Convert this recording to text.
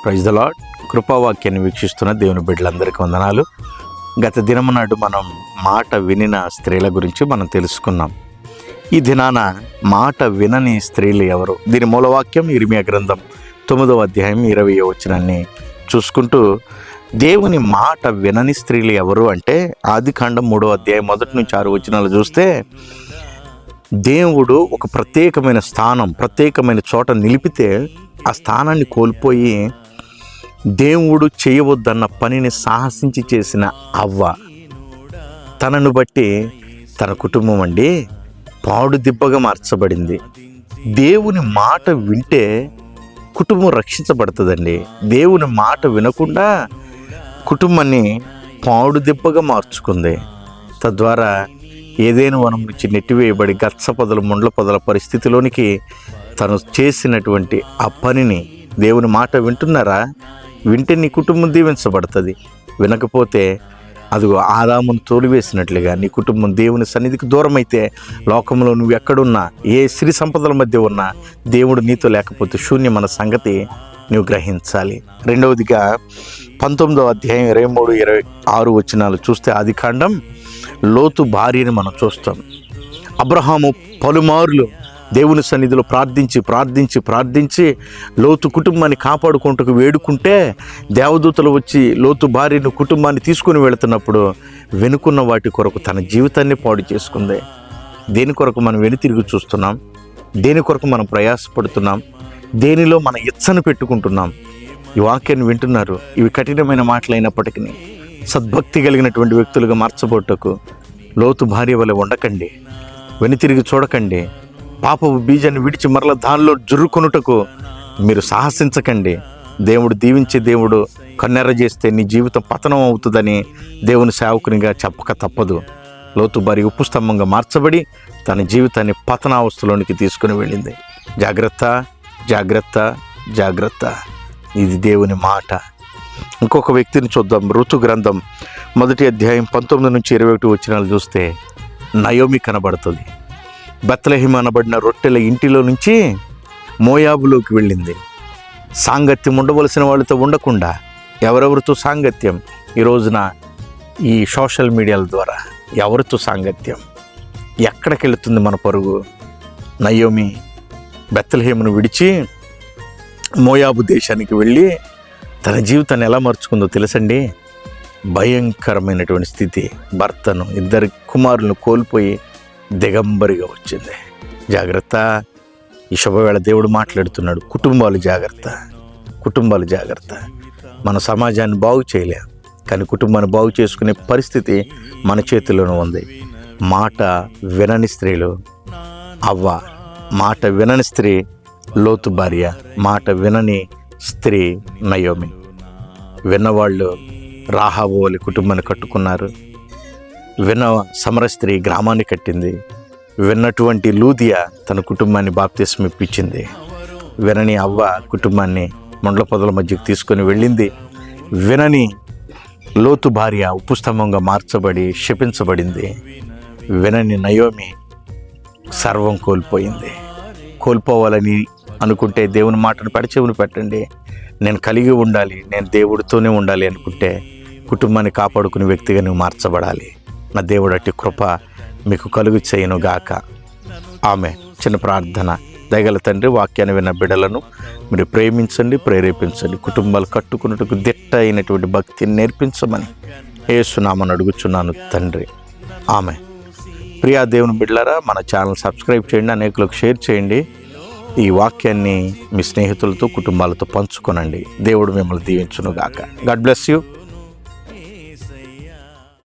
Praise the lord. కృపావాక్యాన్ని వీక్షిస్తున్న దేవుని బిడ్డలందరికీ వందనాలు. గత దినము నాడు మనం మాట వినిన స్త్రీల గురించి మనం తెలుసుకున్నాం. ఈ దినాన మాట వినని స్త్రీలు ఎవరు? దీని మూలవాక్యం ఇర్మియా గ్రంథం 9వ అధ్యాయం 20వ వచనాన్ని చూసుకుంటూ, దేవుని మాట వినని స్త్రీలు ఎవరు అంటే ఆదికాండం 3వ అధ్యాయం 1 నుంచి 6 వచనాలు చూస్తే, దేవుడు ఒక ప్రత్యేకమైన స్థానం, ప్రత్యేకమైన చోట నిలిపితే ఆ స్థానాన్ని కోల్పోయి దేవుడు చేయవద్దన్న పనిని సాహసించి చేసిన అవ్వ, తనను బట్టి తన కుటుంబం అండి పాడు దిబ్బగా మార్చబడింది. దేవుని మాట వింటే కుటుంబం రక్షించబడుతుందండి. దేవుని మాట వినకుండా కుటుంబాన్ని పాడు దిబ్బగా మార్చుకుంది. తద్వారా ఏదైనా వనం నుంచి నెట్టివేయబడి గచ్చ పొదలు ముండ్ల పొదల పరిస్థితిలోనికి తను చేసినటువంటి ఆ పనిని, దేవుని మాట వింటున్నారా? వింటే నీ కుటుంబం దీవించబడుతుంది. వినకపోతే అదిగో ఆదామును తోలివేసినట్లుగా నీ కుటుంబం దేవుని సన్నిధికి దూరం అయితే, లోకంలో నువ్వు ఎక్కడున్నా, ఏ సిరి సంపదల మధ్య ఉన్నా, దేవుడు నీతో లేకపోతే శూన్యమన్న సంగతి నువ్వు గ్రహించాలి. రెండవదిగా 19వ అధ్యాయం 23-26 వచనాలు చూస్తే, ఆదికాండం లోతు భార్యని మనం చూస్తాం. అబ్రహాము పలుమార్లు దేవుని సన్నిధిలో ప్రార్థించి లోతు కుటుంబాన్ని కాపాడుకుంటూ వేడుకుంటే, దేవదూతలు వచ్చి లోతు భార్యను కుటుంబాన్ని తీసుకుని వెళుతున్నప్పుడు వెనుకున్న వాటి కొరకు తన జీవితాన్ని పాడు చేసుకుంది. దేని కొరకు మనం వెనుతిరిగి చూస్తున్నాం? దేని కొరకు మనం ప్రయాసపడుతున్నాం? దేనిలో మన ఇచ్చను పెట్టుకుంటున్నాం? ఈ వాక్యాన్ని వింటున్నారు. ఇవి కఠినమైన మాటలైనప్పటికీ సద్భక్తి కలిగినటువంటి వ్యక్తులుగా మార్చబోటకు లోతు భార్య వలె ఉండకండి. వెనుతిరిగి చూడకండి. పాపపు బీజాన్ని విడిచి మరల దానిలో జుర్రుకొనుటకు మీరు సాహసించకండి. దేవుడు దీవించే దేవుడు కన్నెర్ర చేస్తే నీ జీవితం పతనం అవుతుందని దేవుని సేవకునిగా చెప్పక తప్పదు. లోతు భార్య ఉప్పు స్తంభంగా మార్చబడి తన జీవితాన్ని పతనావస్థలోనికి తీసుకుని వెళ్ళింది. జాగ్రత్త, జాగ్రత్త, జాగ్రత్త. ఇది దేవుని మాట. ఇంకొక వ్యక్తిని చూద్దాం. ఋతు గ్రంథం 1వ అధ్యాయం 19 నుంచి 21 వచనాలు చూస్తే నయోమి కనబడుతుంది. బెత్లెహేము అనబడిన రొట్టెల ఇంటిలో నుంచి మోయాబులోకి వెళ్ళింది. సాంగత్యం ఉండవలసిన వాళ్ళతో ఉండకుండా ఎవరెవరితో సాంగత్యం? ఈ రోజున ఈ సోషల్ మీడియాల ద్వారా ఎవరితో సాంగత్యం? ఎక్కడికి వెళుతుంది మన పరుగు? నయోమి బెత్లెహేమును విడిచి మోయాబు దేశానికి వెళ్ళి తన జీవితాన్ని ఎలా మార్చుకుందో తెలుసండి. భయంకరమైనటువంటి స్థితి. భర్తను, 2 కుమారులను కోల్పోయి దిగంబరిగా వచ్చింది. జాగ్రత్త. ఈ శుభవేళ దేవుడు మాట్లాడుతున్నాడు. కుటుంబాలు జాగ్రత్త, కుటుంబాలు జాగ్రత్త. మన సమాజాన్ని బాగు చేయలేం, కానీ కుటుంబాన్ని బాగు చేసుకునే పరిస్థితి మన చేతిలోనే ఉంది. మాట వినని స్త్రీలు అవ్వ, మాట వినని స్త్రీ లోతు భార్య, మాట వినని స్త్రీ నయోమి. విన్నవాళ్ళు రాహాబు వలె కుటుంబాన్ని కట్టుకున్నారు. విన్న సమర స్త్రీ గ్రామాన్ని కట్టింది. విన్నటువంటి లూదియా తన కుటుంబాన్ని బాప్తిస్మం ఇప్పించింది. వినని అవ్వ కుటుంబాన్ని ముండ్ల పొదల మధ్యకు తీసుకొని వెళ్ళింది. వినని లోతు భార్య ఉప్పు స్తంభంగా మార్చబడి శపించబడింది. వినని నయోమి సర్వం కోల్పోయింది. కోల్పోవాలని అనుకుంటే దేవుని మాటను పెడచెవును పెట్టండి. నేను కలిగి ఉండాలి, నేను దేవుడితోనే ఉండాలి అనుకుంటే కుటుంబాన్ని కాపాడుకునే వ్యక్తిగా నువ్వు మార్చబడాలి. నా దేవుడు అట్టి కృప మీకు కలుగు చేయను గాక. ఆమె. చిన్న ప్రార్థన. దయగల తండ్రి, వాక్యాన్ని విన్న బిడ్డలను మీరు ప్రేమించండి, ప్రేరేపించండి. కుటుంబాలు కట్టుకున్నట్టుకు దిట్ట అయినటువంటి భక్తిని నేర్పించమని యేసు నామమున అడుగుచున్నాను తండ్రి. ఆమె. ప్రియా దేవుని బిడ్డలారా, మన ఛానల్ సబ్స్క్రైబ్ చేయండి, అనేకులకు షేర్ చేయండి. ఈ వాక్యాన్ని మీ స్నేహితులతో, కుటుంబాలతో పంచుకొనండి. దేవుడు మిమ్మల్ని దీవించును గాక. God bless you.